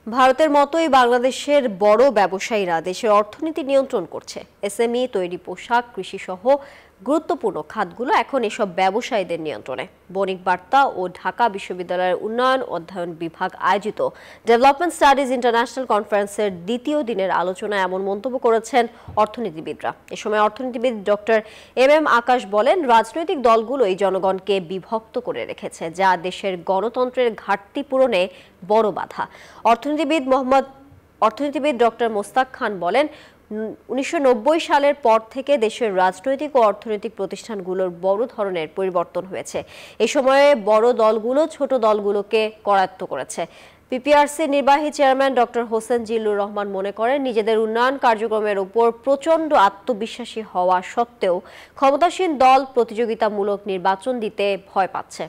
ভারতের মতোই বাংলাদেশের বড় ব্যবসায়ীরা দেশের অর্থনীতি নিয়ন্ত্রণ করছে। এসএমই, তৈরি পোশাক, কৃষি সহ গুরুত্বপূর্ণ খাতগুলো এখন এসব ব্যবসায়ীদের নিয়ন্ত্রণে। বণিক বার্তা ও ঢাকা বিশ্ববিদ্যালয়ের উন্নয়ন অধ্যয়ন বিভাগ আয়োজিত ডেভেলপমেন্ট স্টাডিজ ইন্টারন্যাশনাল কনফারেন্সের দ্বিতীয় দিনের আলোচনায় এমন মন্তব্য করেছেন অর্থনীতিবিদরা। এ সময় অর্থনীতিবিদ ডক্টর এম আকাশ বলেন, রাজনৈতিক দলগুলোই জনগণকে বিভক্ত করে রেখেছে, যা দেশের গণতন্ত্রের ঘাটতি পূরণে বড় বাধা। অর্থনীতিবিদ ডক্টর মোস্তাক খান বলেন, 1990 সালের পর থেকে দেশের রাজনৈতিক ও অর্থনৈতিক প্রতিষ্ঠানগুলোর বড় ধরনের পরিবর্তন হয়েছে। এই সময়ে বড় দলগুলো ছোট দলগুলোকে করায়ত্ত করেছে। পিপিআরসি নির্বাহী চেয়ারম্যান ডক্টর হোসেন জিল্লুর রহমান মনে করেন, নিজেদের উন্নয়ন কার্যক্রমের উপর প্রচণ্ড আত্মবিশ্বাসী হওয়া সত্ত্বেও ক্ষমতাসীন দল প্রতিযোগিতামূলক নির্বাচন দিতে ভয় পাচ্ছে।